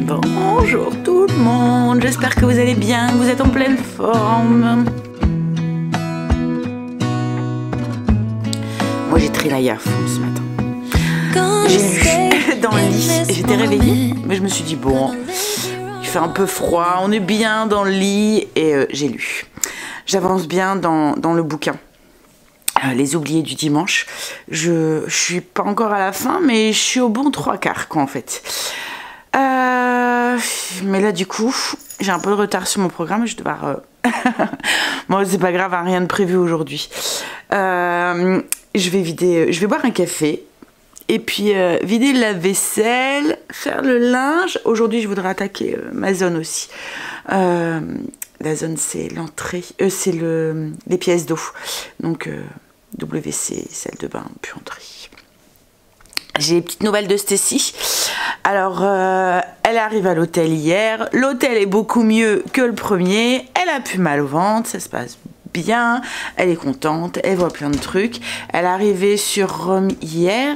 Bonjour tout le monde, j'espère que vous allez bien, que vous êtes en pleine forme. Moi j'ai trilaillé à fond ce matin. J'ai lu dans le lit, j'étais réveillée, mais je me suis dit bon, il fait un peu froid, on est bien dans le lit et j'ai lu. J'avance bien dans le bouquin. Les oubliés du dimanche. Je suis pas encore à la fin, mais je suis au bon 3/4 quoi en fait. Mais là du coup, j'ai un peu de retard sur mon programme, je vais devoir... Bon c'est pas grave, hein, rien de prévu aujourd'hui. Je vais boire un café, et puis vider le lave-vaisselle, faire le linge. Aujourd'hui je voudrais attaquer ma zone aussi. La zone c'est l'entrée, c'est les pièces d'eau. Donc WC, salle de bain, buanderie. J'ai des petites nouvelles de Stécie. Alors, elle arrive à l'hôtel hier. L'hôtel est beaucoup mieux que le premier. Elle a plus mal au ventre, ça se passe bien. Elle est contente, elle voit plein de trucs. Elle est arrivée sur Rome hier.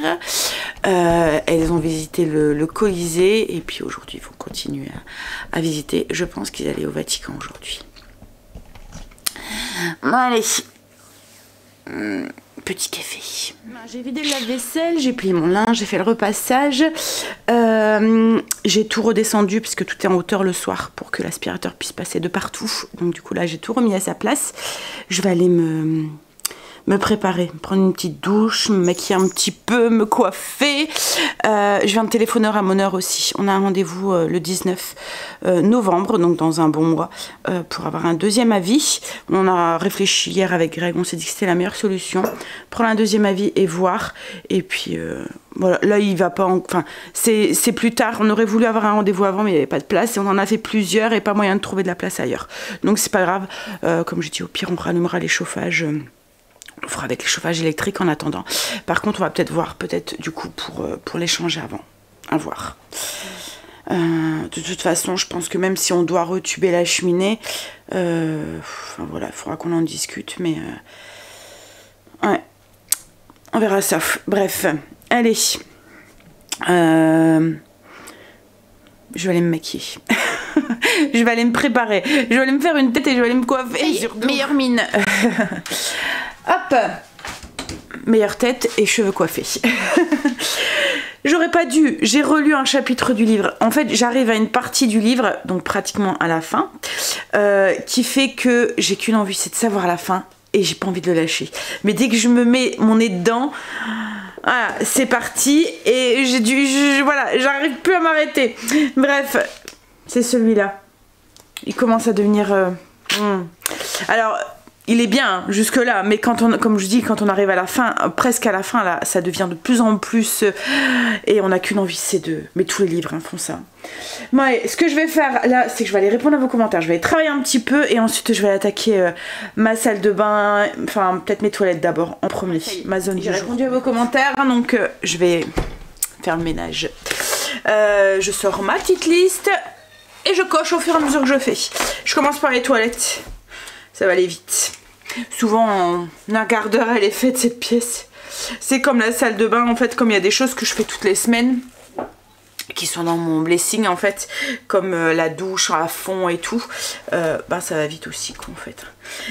Elles ont visité le Colisée. Et puis aujourd'hui, ils vont continuer à visiter. Je pense qu'ils allaient au Vatican aujourd'hui. Allez. Petit café. J'ai vidé le lave-vaisselle, j'ai plié mon linge, j'ai fait le repassage. J'ai tout redescendu puisque tout est en hauteur le soir pour que l'aspirateur puisse passer de partout. Donc du coup là j'ai tout remis à sa place. Je vais aller me préparer, prendre une petite douche, me maquiller un petit peu, me coiffer. Je viens de téléphoner à mon heure aussi. On a un rendez-vous le 19 novembre, donc dans un bon mois, pour avoir un deuxième avis. On a réfléchi hier avec Greg, on s'est dit que c'était la meilleure solution. Prendre un deuxième avis et voir. Et puis voilà, là il va pas... Enfin, c'est plus tard. On aurait voulu avoir un rendez-vous avant, mais il n'y avait pas de place. Et on en a fait plusieurs et pas moyen de trouver de la place ailleurs. Donc c'est pas grave. Comme j'ai dit, au pire on rallumera les chauffages. On fera avec les chauffages électriques en attendant. Par contre, on va peut-être voir, du coup, pour l'échanger avant. À voir. De toute façon, je pense que même si on doit retuber la cheminée, enfin voilà, il faudra qu'on en discute, mais ouais, on verra ça. Bref, allez. Je vais aller me maquiller. Je vais aller me préparer. Je vais aller me faire une tête et je vais aller me coiffer. Meilleure mine. Hop, meilleure tête et cheveux coiffés. J'aurais pas dû, j'ai relu un chapitre du livre. En fait, j'arrive à une partie du livre, donc pratiquement à la fin, qui fait que j'ai qu'une envie, c'est de savoir la fin et j'ai pas envie de le lâcher. Mais dès que je me mets mon nez dedans, voilà, c'est parti et voilà, j'arrive plus à m'arrêter. Bref, c'est celui-là. Il commence à devenir... Alors... Il est bien hein, jusque là, mais comme je dis, quand on arrive à la fin, presque à la fin, là, ça devient de plus en plus, et on n'a qu'une envie, c'est de... Mais tous les livres hein, font ça. Bon, allez, ce que je vais faire là, c'est que je vais aller répondre à vos commentaires, je vais travailler un petit peu, et ensuite je vais attaquer ma salle de bain, enfin peut-être mes toilettes d'abord, en premier, ma zone. J'ai répondu à vos commentaires, donc je vais faire le ménage. Je sors ma petite liste, et je coche au fur et à mesure que je fais. Je commence par les toilettes. Ça va aller vite. Souvent en un quart d'heure elle est faite cette pièce. C'est comme la salle de bain en fait, comme il y a des choses que je fais toutes les semaines qui sont dans mon blessing en fait, comme la douche à fond et tout, ben ça va vite aussi quoi en fait.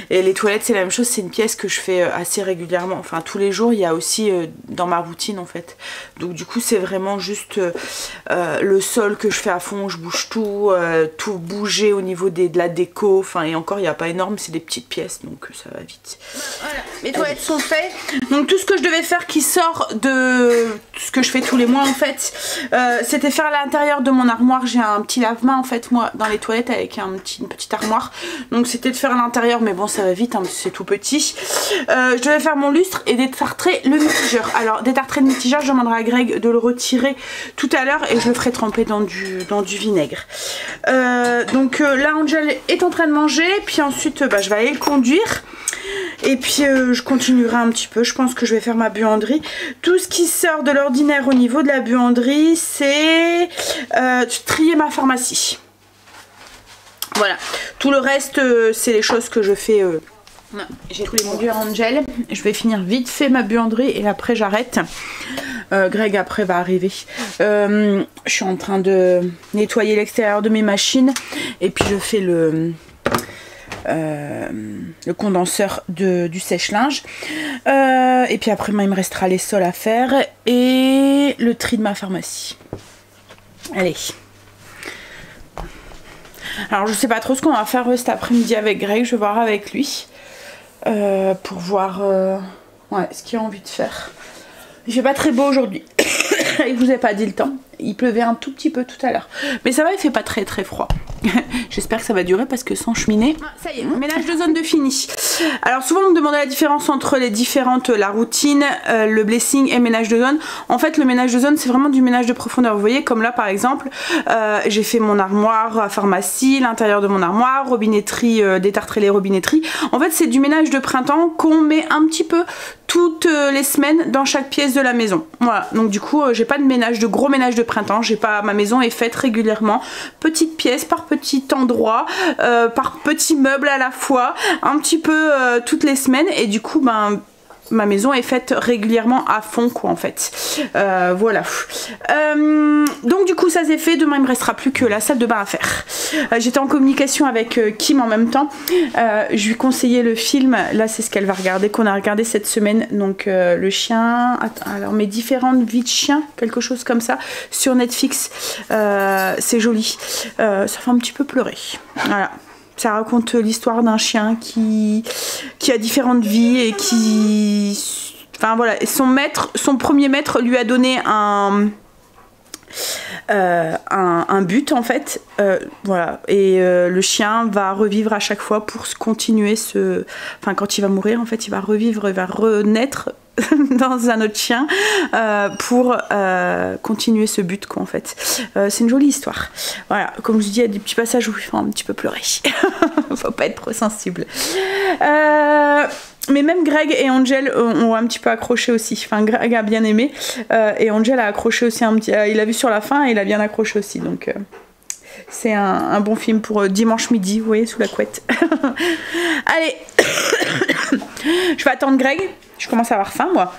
Et les toilettes c'est la même chose, c'est une pièce que je fais assez régulièrement, enfin tous les jours, il y a aussi dans ma routine en fait. Donc du coup c'est vraiment juste le sol que je fais à fond, je bouge tout, tout bouger au niveau de la déco, enfin et encore il n'y a pas énorme, c'est des petites pièces donc ça va vite. Voilà, mes toilettes sont faites, donc tout ce que je devais faire qui sort de ce que je fais tous les mois en fait, c'était faire à l'intérieur de mon armoire. J'ai un petit lave-main en fait moi dans les toilettes avec une petite armoire, donc c'était de faire à l'intérieur, mais bon ça va vite hein, c'est tout petit. Je devais faire mon lustre et détartrer le mitigeur. Alors détartrer le mitigeur, je demanderai à Greg de le retirer tout à l'heure et je le ferai tremper dans du vinaigre. Donc là Angel est en train de manger, puis ensuite bah, je vais aller le conduire. Et puis je continuerai un petit peu, je pense que je vais faire ma buanderie. Tout ce qui sort de l'ordinaire au niveau de la buanderie, c'est trier ma pharmacie. Voilà, tout le reste c'est les choses que je fais J'ai coulé mon buée à Angel. Je vais finir vite fait ma buanderie et après j'arrête. Greg après va arriver. Je suis en train de nettoyer l'extérieur de mes machines et puis je fais le condenseur du sèche-linge. Et puis après il me restera les sols à faire et le tri de ma pharmacie. Allez. Alors je sais pas trop ce qu'on va faire cet après-midi avec Greg, je vais voir avec lui pour voir ouais, ce qu'il a envie de faire. Il fait pas très beau aujourd'hui. Il vous a pas dit le temps. Il pleuvait un tout petit peu tout à l'heure. Mais ça va, il fait pas très froid. J'espère que ça va durer parce que sans cheminée... Ça y est, ménage de zone de fini. Alors souvent on me demandait la différence entre les différentes, la routine, le blessing et ménage de zone. En fait le ménage de zone c'est vraiment du ménage de profondeur. Vous voyez comme là par exemple, j'ai fait mon armoire à pharmacie, l'intérieur de mon armoire, robinetterie, détartrer les robinetteries. En fait c'est du ménage de printemps qu'on met un petit peu toutes les semaines dans chaque pièce de la maison. Voilà, donc du coup j'ai pas de ménage, de gros ménage de printemps, j'ai pas, ma maison est faite régulièrement, petite pièce par petit endroit, par petit meuble à la fois, un petit peu toutes les semaines et du coup ben ma maison est faite régulièrement à fond quoi en fait. Voilà. Donc du coup ça c'est fait, demain il me restera plus que la salle de bain à faire. J'étais en communication avec Kim en même temps. Je lui conseillais le film, là c'est ce qu'elle va regarder, qu'on a regardé cette semaine. Donc le chien, attends, alors mes différentes vies de chien, quelque chose comme ça, sur Netflix. C'est joli. Ça fait un petit peu pleurer. Voilà. Ça raconte l'histoire d'un chien qui a différentes vies et qui... Enfin voilà, son premier maître lui a donné un but en fait. Voilà, et le chien va revivre à chaque fois pour continuer ce... Enfin quand il va mourir en fait il va revivre, il va renaître dans un autre chien pour continuer ce but quoi en fait. C'est une jolie histoire. Voilà, comme je vous dis, il y a des petits passages où il faut un petit peu pleurer. Faut pas être trop sensible. Mais même Greg et Angel ont un petit peu accroché aussi. Enfin Greg a bien aimé et Angel a accroché aussi un petit... il a vu sur la fin et il a bien accroché aussi. Donc c'est un bon film pour dimanche midi, vous voyez, sous la couette. Allez. Je vais attendre Greg. Je commence à avoir faim moi.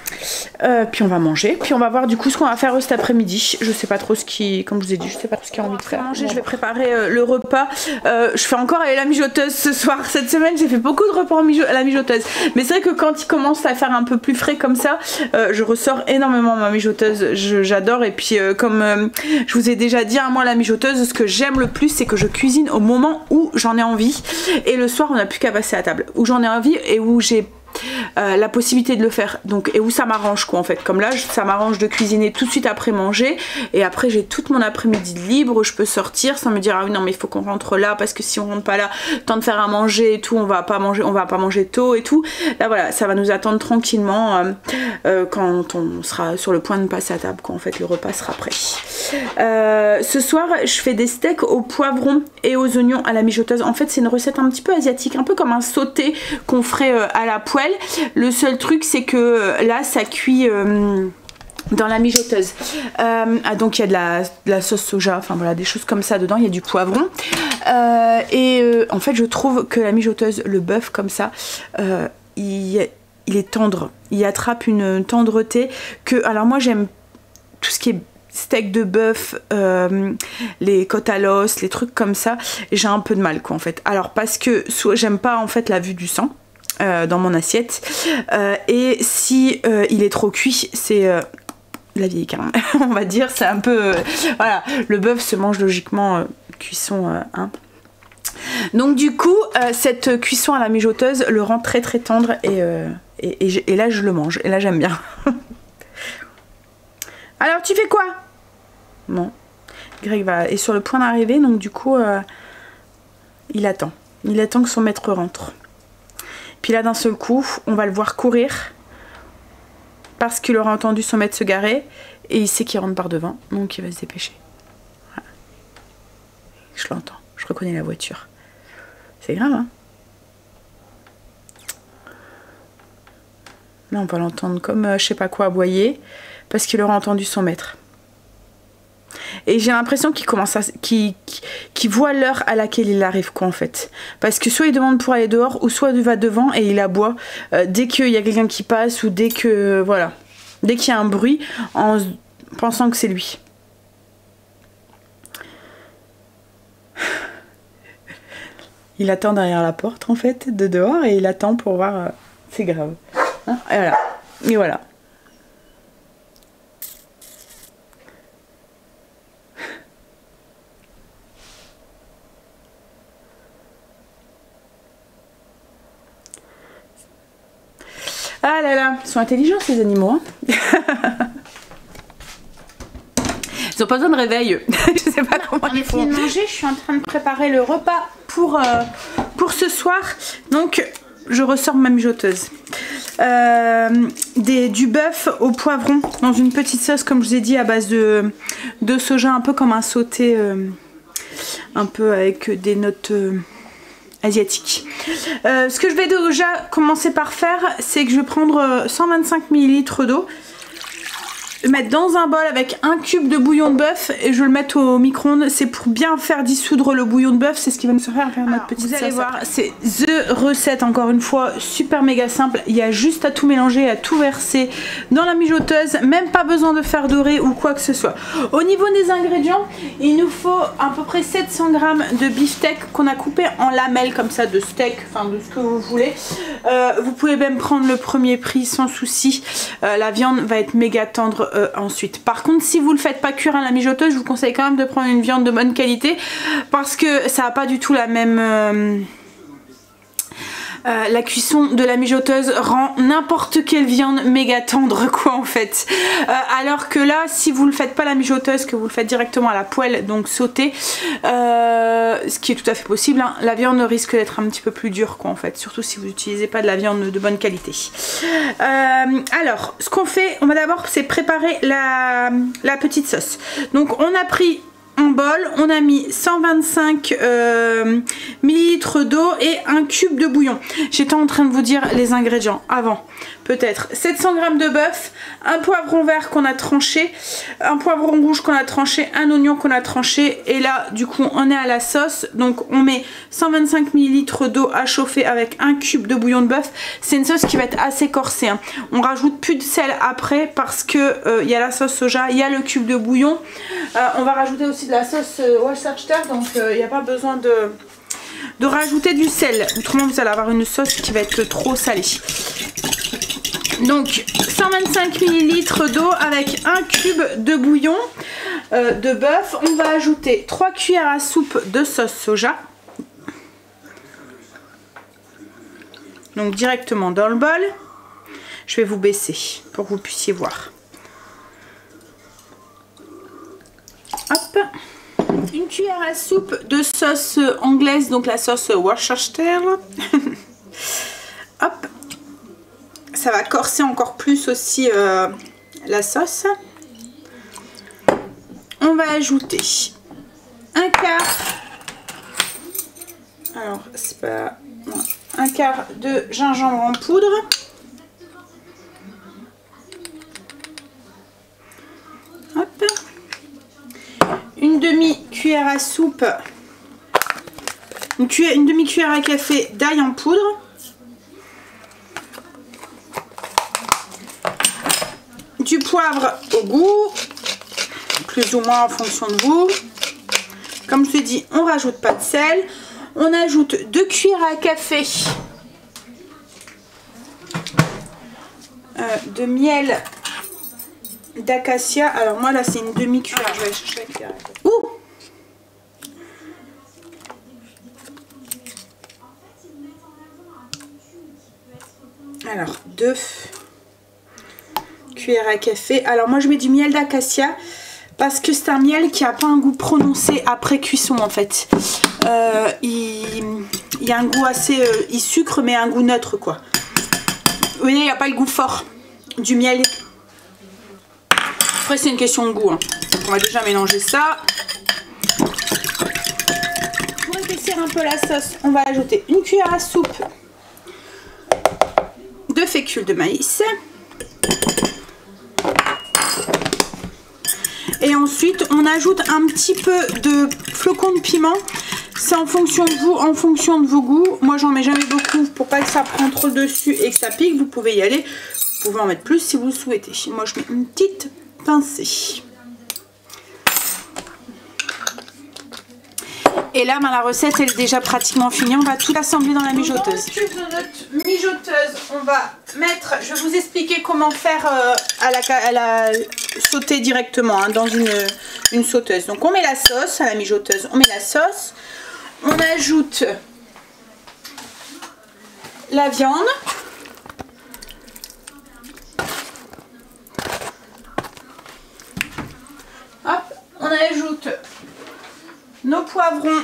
Puis on va manger. Puis on va voir du coup ce qu'on va faire cet après-midi. Je sais pas trop ce qui, comme je vous ai dit, je sais pas trop ce qu'il y a envie de faire. Manger, je vais préparer le repas. Je fais encore aller la mijoteuse ce soir. Cette semaine j'ai fait beaucoup de repas à la mijoteuse. Mais c'est vrai que quand il commence à faire un peu plus frais comme ça, je ressors énormément ma mijoteuse. J'adore. Et puis comme je vous ai déjà dit, moi la mijoteuse, ce que j'aime le plus c'est que je cuisine au moment où j'en ai envie. Et le soir on n'a plus qu'à passer à table. Où j'en ai envie et où j'ai la possibilité de le faire, donc, et où ça m'arrange quoi en fait, comme là ça m'arrange de cuisiner tout de suite après manger et après j'ai toute mon après-midi libre, je peux sortir sans me dire ah oui non mais il faut qu'on rentre là parce que si on rentre pas là, temps de faire à manger et tout, on va pas manger tôt et tout. Là voilà, ça va nous attendre tranquillement quand on sera sur le point de passer à table quoi, en fait le repas sera prêt. Ce soir je fais des steaks au poivron et aux oignons à la mijoteuse. En fait c'est une recette un petit peu asiatique, un peu comme un sauté qu'on ferait à la poêle. Le seul truc c'est que là ça cuit dans la mijoteuse. Donc il y a de la sauce soja, enfin voilà, des choses comme ça dedans, il y a du poivron. En fait je trouve que la mijoteuse, le bœuf comme ça, il est tendre, il attrape une tendreté que, alors moi j'aime tout ce qui est steak de bœuf, les côtes à l'os, les trucs comme ça, j'ai un peu de mal quoi en fait. Alors parce que j'aime pas en fait la vue du sang dans mon assiette et si il est trop cuit c'est la vieille carne on va dire, c'est un peu voilà, le bœuf se mange logiquement cuisson 1. Donc du coup cette cuisson à la mijoteuse le rend très très tendre et là je le mange et là j'aime bien. Alors tu fais quoi? Bon, Greg est sur le point d'arriver donc du coup il attend que son maître rentre. Puis là d'un seul coup on va le voir courir parce qu'il aura entendu son maître se garer et il sait qu'il rentre par devant, donc il va se dépêcher. Voilà. Je l'entends, je reconnais la voiture. C'est grave hein. Là on va l'entendre comme je sais pas quoi aboyer parce qu'il aura entendu son maître. et j'ai l'impression qu'il commence à qu'il voit l'heure à laquelle il arrive quoi en fait, parce que soit il demande pour aller dehors ou soit il va devant et il aboie dès qu'il y a quelqu'un qui passe ou dès que voilà, dès qu'il y a un bruit en pensant que c'est lui. Il attend derrière la porte en fait de dehors et il attend pour voir. C'est grave. Hein, et voilà. Et voilà. Ah là là, ils sont intelligents ces animaux. Hein. Ils ont pas besoin de réveil. Je sais pas comment ils font. Manger, je suis en train de préparer le repas pour ce soir. Donc je ressors ma mijoteuse. Du bœuf au poivron dans une petite sauce comme je vous ai dit à base de soja, un peu comme un sauté, un peu avec des notes asiatiques. Ce que je vais déjà commencer par faire, c'est que je vais prendre 125 ml d'eau, le mettre dans un bol avec un cube de bouillon de bœuf et je vais le mettre au micro-ondes. C'est pour bien faire dissoudre le bouillon de bœuf, c'est ce qui va nous faire notre petite sauce. Vous allez voir, c'est the recette, encore une fois, super méga simple. Il y a juste à tout mélanger, à tout verser dans la mijoteuse, même pas besoin de faire dorer ou quoi que ce soit. Au niveau des ingrédients, il nous faut à peu près 700 g de beefsteak qu'on a coupé en lamelles comme ça, de steak, enfin de ce que vous voulez. Vous pouvez même prendre le premier prix sans souci. La viande va être méga tendre ensuite. Par contre, si vous le faites pas cuire à la mijoteuse, je vous conseille quand même de prendre une viande de bonne qualité parce que ça n'a pas du tout la même... la cuisson de la mijoteuse rend n'importe quelle viande méga tendre quoi en fait. Alors que là, si vous le faites pas à la mijoteuse, que vous le faites directement à la poêle, donc sauté, ce qui est tout à fait possible, hein, la viande risque d'être un petit peu plus dure quoi en fait, surtout si vous n'utilisez pas de la viande de bonne qualité. Alors, ce qu'on fait, on va d'abord c'est préparer la petite sauce. Donc on a pris un bol, on a mis 125 ml d'eau et un cube de bouillon. J'étais en train de vous dire les ingrédients avant. Peut-être 700 g de bœuf, un poivron vert qu'on a tranché, un poivron rouge qu'on a tranché, un oignon qu'on a tranché. Et là, du coup, on est à la sauce. Donc, on met 125 ml d'eau à chauffer avec un cube de bouillon de bœuf. C'est une sauce qui va être assez corsée. Hein. On rajoute plus de sel après parce que y a la sauce soja, il y a le cube de bouillon. On va rajouter aussi de la sauce Worcestershire, donc il n'y a pas besoin de rajouter du sel. Autrement, vous allez avoir une sauce qui va être trop salée. Donc 125 ml d'eau avec un cube de bouillon de bœuf. On va ajouter 3 cuillères à soupe de sauce soja. Donc directement dans le bol. Je vais vous baisser pour que vous puissiez voir. Hop. Une cuillère à soupe de sauce anglaise, donc la sauce Worcestershire. Hop. Ça va corser encore plus aussi la sauce. On va ajouter un quart. Alors, c'est pas... Non, un quart de gingembre en poudre. Hop. Une demi-cuillère à soupe. Une demi-cuillère à café d'ail en poudre. Du poivre au goût, plus ou moins en fonction de vous. Comme je vous ai dit, on rajoute pas de sel. On ajoute 2 cuillères à café de miel d'acacia. Alors moi là c'est une demi-cuillère. Je vais aller chercher la cuillère. Ouh! Alors 2 cuillères à café. Alors moi je mets du miel d'acacia parce que c'est un miel qui n'a pas un goût prononcé après cuisson en fait. Il y a un goût assez... il sucre mais un goût neutre quoi. Vous voyez, il n'y a pas le goût fort du miel. Après c'est une question de goût. Hein. On va déjà mélanger ça. Pour épaissir un peu la sauce, on va ajouter une cuillère à soupe de fécule de maïs. Et ensuite, on ajoute un petit peu de flocons de piment. C'est en fonction de vous, en fonction de vos goûts. Moi, j'en mets jamais beaucoup pour pas que ça prenne trop dessus et que ça pique. Vous pouvez y aller. Vous pouvez en mettre plus si vous le souhaitez. Moi, je mets une petite pincée. Et là, la recette elle est déjà pratiquement finie. On va tout assembler dans la mijoteuse. Dans le cube de notre mijoteuse, on va mettre... Je vais vous expliquer comment faire à la sauter directement hein, dans une sauteuse. Donc on met la sauce à la mijoteuse. On met la sauce. On ajoute la viande. Hop, on ajoute nos poivrons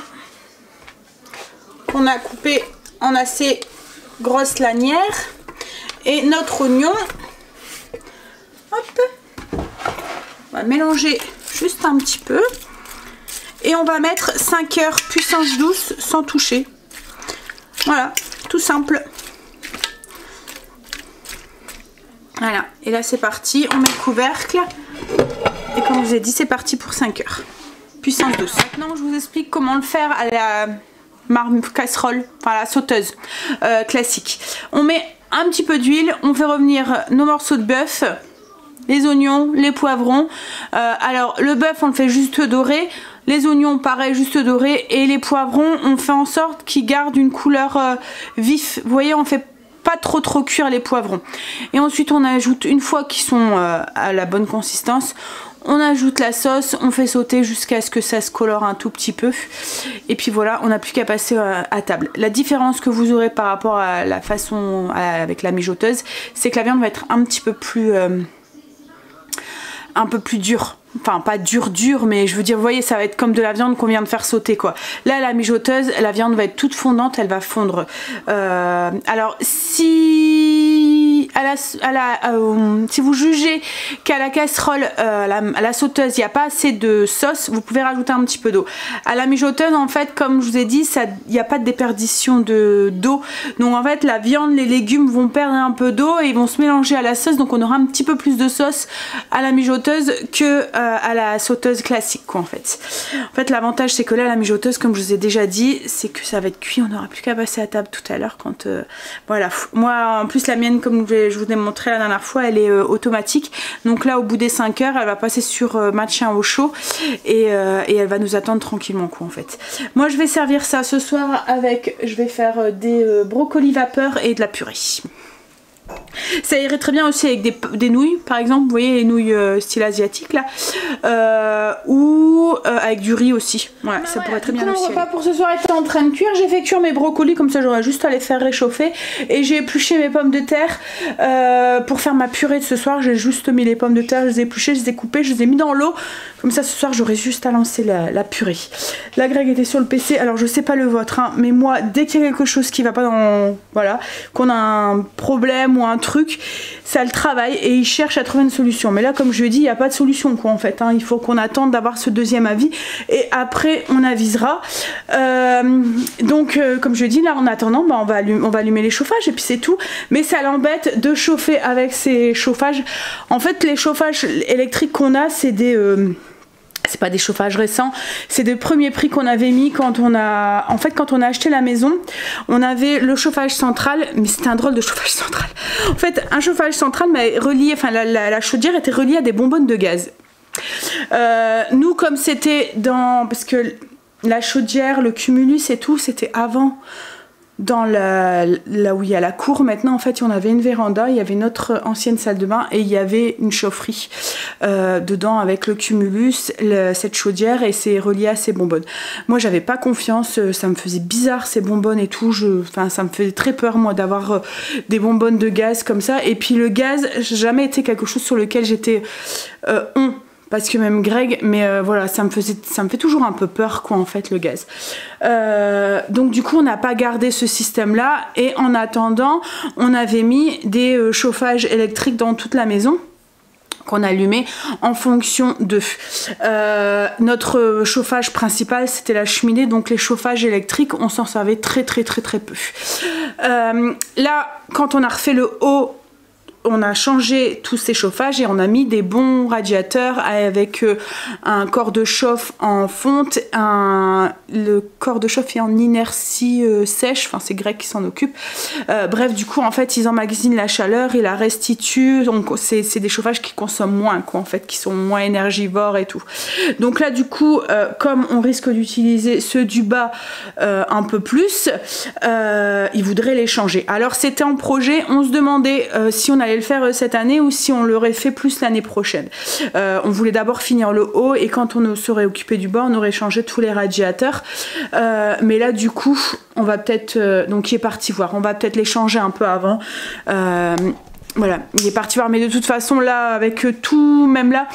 qu'on a coupés en assez grosses lanières et notre oignon. Hop, on va mélanger juste un petit peu et on va mettre 5 heures puissance douce sans toucher. Voilà, tout simple. Voilà, et là c'est parti, on met le couvercle et comme je vous ai dit c'est parti pour 5 heures. Puissance douce. Maintenant, je vous explique comment le faire à la casserole, enfin la sauteuse classique. On met un petit peu d'huile, on fait revenir nos morceaux de bœuf, les oignons, les poivrons. Alors, le bœuf, on le fait juste dorer. Les oignons, pareil, juste dorés. Et les poivrons, on fait en sorte qu'ils gardent une couleur vif. Vous voyez, on fait pas trop cuire les poivrons. Et ensuite, on ajoute, une fois qu'ils sont à la bonne consistance, on ajoute la sauce, on fait sauter jusqu'à ce que ça se colore un tout petit peu. Et puis voilà, on n'a plus qu'à passer à table. La différence que vous aurez par rapport à la façon avec la mijoteuse, c'est que la viande va être un petit peu plus... un peu plus dure. Enfin, pas dur, mais je veux dire, vous voyez, ça va être comme de la viande qu'on vient de faire sauter, quoi. Là, la mijoteuse, la viande va être toute fondante, elle va fondre. Alors, si vous jugez qu'à la casserole, à la sauteuse, il n'y a pas assez de sauce, vous pouvez rajouter un petit peu d'eau. À la mijoteuse, en fait, comme je vous ai dit, il n'y a pas de déperdition d'eau. Donc, en fait, la viande, les légumes vont perdre un peu d'eau et ils vont se mélanger à la sauce. Donc, on aura un petit peu plus de sauce à la mijoteuse que à la sauteuse classique, quoi, en fait. En fait, l'avantage, c'est que là, la mijoteuse, comme je vous ai déjà dit, c'est que ça va être cuit. On n'aura plus qu'à passer à table tout à l'heure quand... voilà. Moi, en plus, la mienne, comme je vous ai montré la dernière fois, elle est automatique. Donc là, au bout des 5 heures, elle va passer sur maintien au chaud et elle va nous attendre tranquillement, quoi, en fait. Moi, je vais servir ça ce soir avec... Je vais faire des brocolis vapeur et de la purée. Ça irait très bien aussi avec des nouilles, par exemple, vous voyez les nouilles style asiatique là, ou avec du riz aussi. Ouais, ça pourrait très bien aussi. Mon repas pour ce soir était en train de cuire. J'ai fait cuire mes brocolis, comme ça j'aurais juste à les faire réchauffer. Et j'ai épluché mes pommes de terre pour faire ma purée de ce soir. J'ai juste mis les pommes de terre, je les ai épluchées, je les ai coupées, je les ai mis dans l'eau. Comme ça ce soir j'aurais juste à lancer la purée. La Greg était sur le PC, alors je sais pas le vôtre, hein, mais moi dès qu'il y a quelque chose qui va pas dans... Voilà, qu'on a un problème ou un truc, ça le travaille et il cherche à trouver une solution. Mais là, comme je lui ai dit, il n'y a pas de solution, quoi, en fait, hein. Il faut qu'on attende d'avoir ce deuxième avis et après on avisera. Donc comme je lui ai dit, là en attendant, bah, on va allumer les chauffages et puis c'est tout. Mais ça l'embête de chauffer avec ces chauffages. En fait, les chauffages électriques qu'on a, c'est des... c'est pas des chauffages récents, c'est des premiers prix qu'on avait mis quand on a... En fait, quand on a acheté la maison, on avait le chauffage central, mais c'était un drôle de chauffage central. En fait, un chauffage central, mais relié, enfin la chaudière était reliée à des bonbonnes de gaz. Nous, comme c'était dans... Parce que la chaudière, le cumulus et tout, c'était avant... Dans là où il y a la cour maintenant, en fait on avait une véranda, il y avait notre ancienne salle de bain et il y avait une chaufferie dedans avec le cumulus, cette chaudière, et c'est relié à ces bonbonnes. Moi j'avais pas confiance, ça me faisait bizarre ces bonbonnes et tout, enfin ça me faisait très peur moi d'avoir des bonbonnes de gaz comme ça. Et puis le gaz, j'ai jamais été quelque chose sur lequel j'étais parce que même Greg, mais voilà, ça me fait toujours un peu peur, quoi, en fait, le gaz. Donc du coup, on n'a pas gardé ce système-là, et en attendant, on avait mis des chauffages électriques dans toute la maison qu'on allumait en fonction de notre chauffage principal, c'était la cheminée, donc les chauffages électriques, on s'en servait très peu. Là, quand on a refait le haut on a changé tous ces chauffages et on a mis des bons radiateurs avec un corps de chauffe en fonte, le corps de chauffe est en inertie sèche, enfin c'est Greg qui s'en occupe. Bref, du coup en fait ils emmagasinent la chaleur, ils la restituent, donc c'est des chauffages qui consomment moins quoi, en fait, qui sont moins énergivores et tout. Donc là du coup comme on risque d'utiliser ceux du bas un peu plus, ils voudraient les changer. Alors c'était en projet, on se demandait si on allait le faire cette année ou si on l'aurait fait plus l'année prochaine. On voulait d'abord finir le haut et quand on serait occupé du bas on aurait changé tous les radiateurs, mais là du coup on va peut-être donc il est parti voir, on va peut-être les changer un peu avant, voilà, il est parti voir, mais de toute façon là avec tout, même là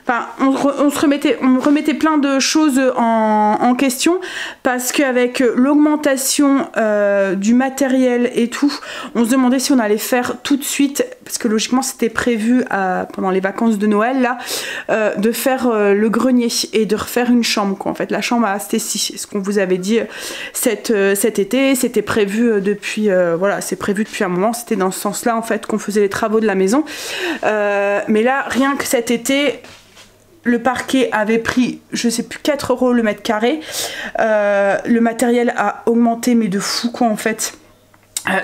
enfin, on remettait plein de choses en question parce qu'avec l'augmentation du matériel et tout, on se demandait si on allait faire tout de suite, parce que logiquement c'était prévu pendant les vacances de Noël là, de faire le grenier et de refaire une chambre quoi. En fait la chambre à Stécie, ce qu'on vous avait dit cet été, c'était prévu depuis voilà, c'est prévu depuis un moment, c'était dans ce sens là en fait qu'on faisait les travaux de la maison, mais là rien que cet été le parquet avait pris, je sais plus, 4 € le mètre carré. Le matériel a augmenté, mais de fou quoi en fait.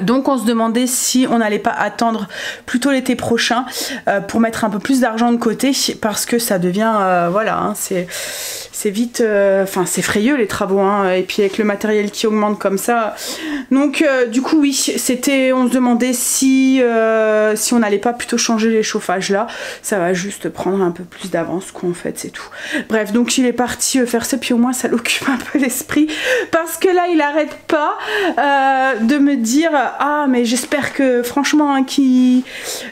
Donc on se demandait si on n'allait pas attendre plutôt l'été prochain pour mettre un peu plus d'argent de côté, parce que ça devient, voilà, hein, c'est vite, enfin c'est frayeux les travaux, hein, et puis avec le matériel qui augmente comme ça. Donc du coup oui, c'était, on se demandait si on n'allait pas plutôt changer les chauffages là, ça va juste prendre un peu plus d'avance quoi en fait, c'est tout. Bref, donc il est parti faire ça, puis au moins ça l'occupe un peu l'esprit, parce que là il arrête pas de me dire ah mais j'espère que franchement hein, qui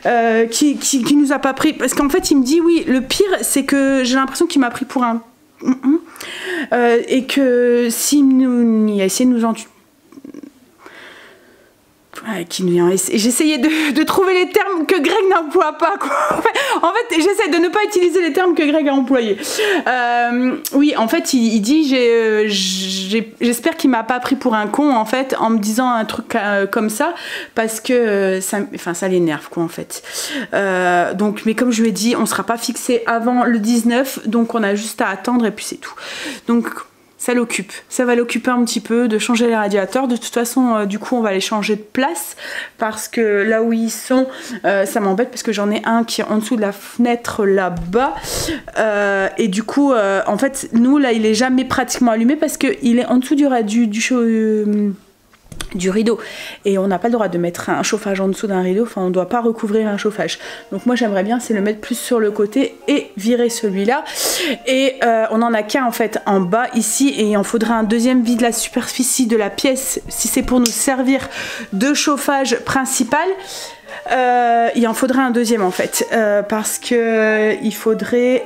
nous a pas pris, parce qu'en fait il me dit oui, le pire c'est que j'ai l'impression qu'il m'a pris pour un et que s'il il a essayé de nous en j'essayais de trouver les termes que Greg n'emploie pas quoi. En fait j'essaie de ne pas utiliser les termes que Greg a employés. Oui en fait il dit j'espère qu'il m'a pas pris pour un con en fait en me disant un truc comme ça, parce que ça l'énerve quoi en fait. Donc mais comme je lui ai dit on sera pas fixé avant le 19, donc on a juste à attendre et puis c'est tout. Donc ça l'occupe, ça va l'occuper un petit peu de changer les radiateurs. De toute façon du coup on va les changer de place, parce que là où ils sont ça m'embête, parce que j'en ai un qui est en dessous de la fenêtre là-bas et du coup en fait nous là il est jamais pratiquement allumé parce qu'il est en dessous du rideau et on n'a pas le droit de mettre un chauffage en dessous d'un rideau, enfin on ne doit pas recouvrir un chauffage. Donc moi j'aimerais bien c'est le mettre plus sur le côté et virer celui-là, et on en a qu'un en fait en bas ici, et il en faudrait un deuxième vide la superficie de la pièce si c'est pour nous servir de chauffage principal. Il en faudrait un deuxième en fait, parce que il faudrait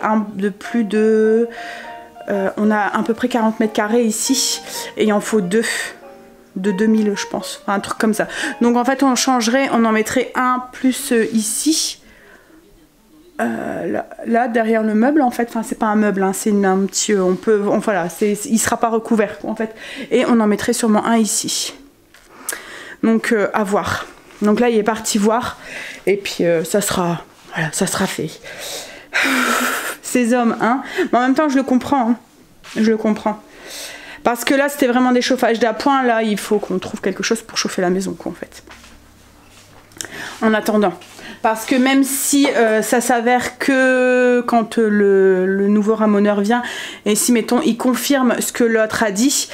plus de on a à peu près 40 mètres carrés ici et il en faut deux de 2000 je pense, enfin, un truc comme ça. Donc en fait on changerait, on en mettrait un plus ici, là derrière le meuble en fait, enfin c'est pas un meuble hein, c'est un petit, voilà, il sera pas recouvert en fait, et on en mettrait sûrement un ici. Donc à voir. Donc là il est parti voir et puis ça sera, voilà, ça sera fait. Ces hommes hein, mais en même temps je le comprends hein. Je le comprends. Parce que là c'était vraiment des chauffages d'appoint, là il faut qu'on trouve quelque chose pour chauffer la maison quoi en fait. En attendant. Parce que même si ça s'avère que quand le nouveau ramoneur vient, et si mettons il confirme ce que l'autre a dit,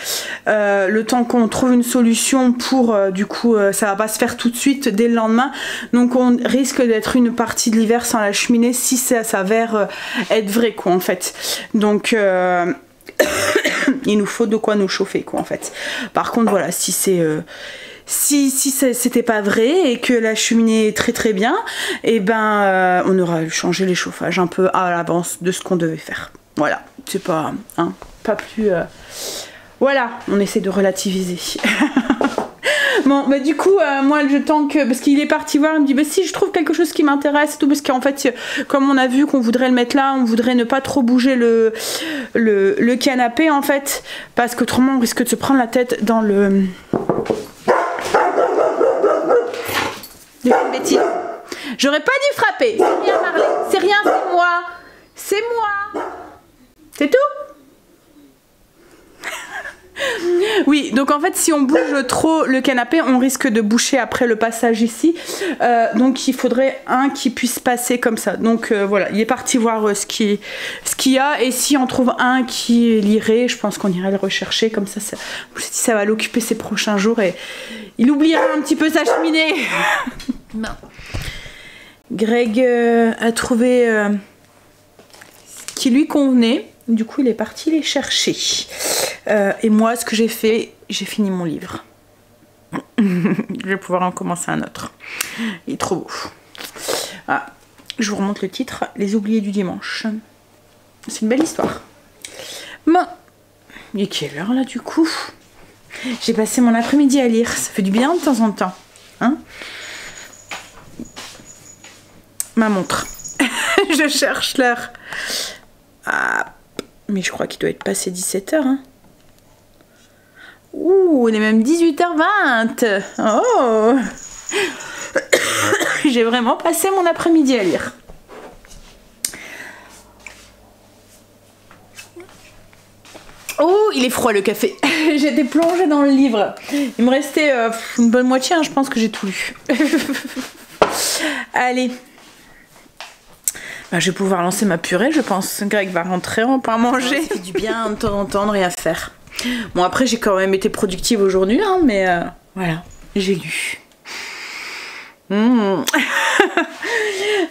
le temps qu'on trouve une solution pour du coup ça va pas se faire tout de suite dès le lendemain, donc on risque d'être une partie de l'hiver sans la cheminée si ça s'avère être vrai quoi en fait. Donc il nous faut de quoi nous chauffer quoi en fait. Par contre voilà, si c'est si c'était pas vrai et que la cheminée est très très bien, et ben on aura changé les chauffages un peu à l'avance de ce qu'on devait faire. Voilà, c'est pas hein, pas plus voilà, on essaie de relativiser. Bon bah du coup moi le temps que, parce qu'il est parti voir, il me dit bah si je trouve quelque chose qui m'intéresse et tout, parce qu'en fait comme on a vu qu'on voudrait le mettre là, on voudrait ne pas trop bouger le canapé en fait, parce qu'autrement on risque de se prendre la tête dans le... J'aurais pas dû frapper. C'est rien, Marley. C'est rien, c'est moi. C'est moi. C'est tout? Oui, donc en fait si on bouge trop le canapé, on risque de boucher après le passage ici. Donc il faudrait un qui puisse passer comme ça. Donc voilà, il est parti voir ce qu'il y a. Et si on trouve un qui lirait, je pense qu'on irait le rechercher. Comme ça, ça va l'occuper ces prochains jours. Et il oubliera un petit peu sa cheminée. Non. Greg a trouvé ce qui lui convenait. Du coup, il est parti les chercher. Et moi, ce que j'ai fait, j'ai fini mon livre. Je vais pouvoir en commencer un autre. Il est trop beau. Ah, je vous remonte le titre. Les oubliés du dimanche. C'est une belle histoire. Bon. Il est quelle heure là du coup? J'ai passé mon après-midi à lire. Ça fait du bien de temps en temps. Hein? Ma montre. Je cherche l'heure. Ah. Mais je crois qu'il doit être passé 17h. Hein. Ouh, on est même 18h20. Oh. J'ai vraiment passé mon après-midi à lire. Oh, il est froid le café. J'étais plongée dans le livre. Il me restait une bonne moitié, hein, je pense que j'ai tout lu. Allez. Je vais pouvoir lancer ma purée, je pense. Greg va rentrer, on va pas manger. Ça fait du bien de temps en temps, rien à faire. Bon, après, j'ai quand même été productive aujourd'hui, hein, mais voilà, j'ai lu. Bon,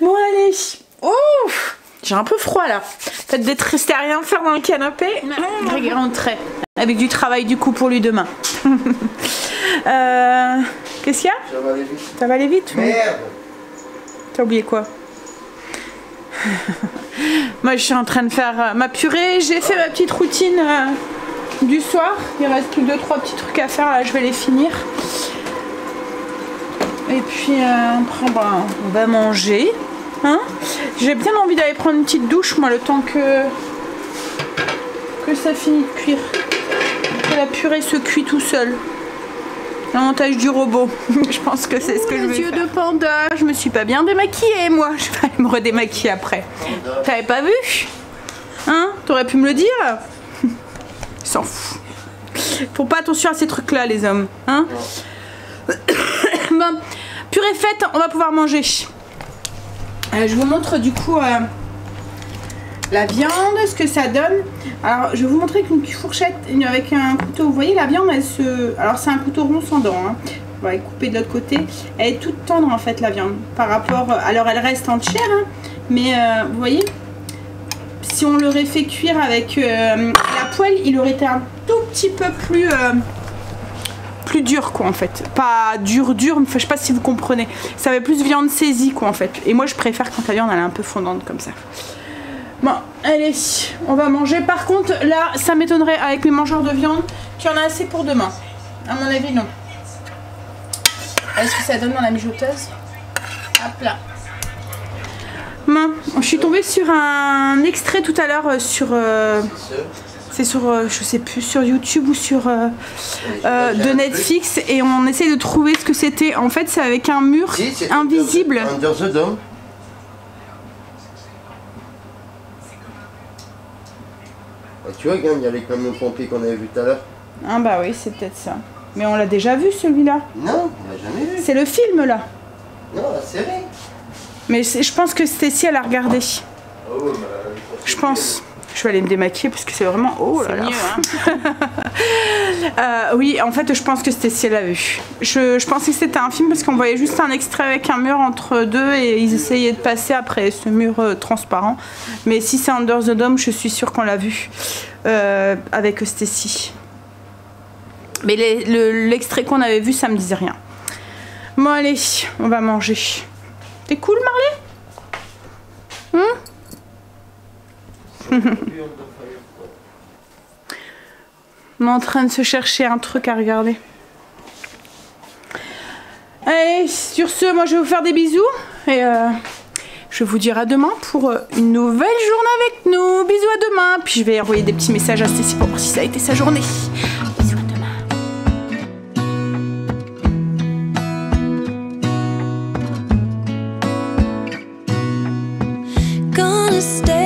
allez. Ouf, j'ai un peu froid, là. Peut-être d'être resté à rien faire dans le canapé. Greg est rentré. Avec du travail, du coup, pour lui demain. Qu'est-ce qu'il y a? Ça va aller vite. Ça va aller vite? Merde. T'as oublié quoi? Moi je suis en train de faire ma purée, j'ai fait ma petite routine du soir, il reste plus 2-3 petits trucs à faire, là je vais les finir. Et puis après on va manger, hein. J'ai bien envie d'aller prendre une petite douche moi le temps que ça finit de cuire, que la purée se cuit tout seul. L'avantage du robot. Je pense que c'est ce que je vais faire. Les yeux de panda. Je me suis pas bien démaquillée, moi. Je vais aller me redémaquiller après. T'avais pas vu? Hein? T'aurais pu me le dire? Ils s'en fout. Faut pas attention à ces trucs-là, les hommes. Hein? Bon, purée faite, on va pouvoir manger. Je vous montre du coup la viande, ce que ça donne. Alors je vais vous montrer qu'une fourchette avec un couteau, vous voyez la viande elle se... Alors c'est un couteau rond sans dents, hein. On va couper de l'autre côté. Elle est toute tendre en fait la viande par rapport... Alors elle reste entière, hein, mais vous voyez, si on l'aurait fait cuire avec la poêle, il aurait été un tout petit peu plus dur quoi en fait. Pas dur, enfin, je sais pas si vous comprenez. Ça avait plus viande saisie quoi en fait. Et moi je préfère quand la viande elle est un peu fondante comme ça. Bon, allez, on va manger. Par contre, là, ça m'étonnerait avec mes mangeurs de viande qu'il y en a assez pour demain. À mon avis, non. Est-ce que ça donne dans la mijoteuse? Hop là. Bon, je suis tombée sur un extrait tout à l'heure sur... c'est sur, je sais plus, sur YouTube ou sur de Netflix. Et on essaye de trouver ce que c'était. En fait, c'est avec un mur invisible. Under the Dome. Tu vois, regarde, il y a les camions pompiers qu'on avait vu tout à l'heure. Ah bah oui, c'est peut-être ça. Mais on l'a déjà vu celui-là. Non, on l'a jamais vu. C'est le film là. Non, la série. Mais je pense que Stacy elle a regardé. Oh, bah, je pense. Je vais aller me démaquiller parce que c'est vraiment... Oh là là. Mieux, hein. Oui, en fait, je pense que Stacy elle a vu. Je pensais que c'était un film parce qu'on voyait juste un extrait avec un mur entre deux et ils essayaient de passer après ce mur transparent. Mais si c'est Under the Dome, je suis sûre qu'on l'a vu avec Stacy. Mais l'extrait qu'on avait vu, ça me disait rien. Bon, allez, on va manger. T'es cool, Marley? On est en train de se chercher un truc à regarder. Allez, sur ce, moi je vais vous faire des bisous et je vais vous dire à demain pour une nouvelle journée avec nous. Bisous à demain. Puis je vais envoyer des petits messages à Stacy pour voir si ça a été sa journée. Bisous à demain. stay.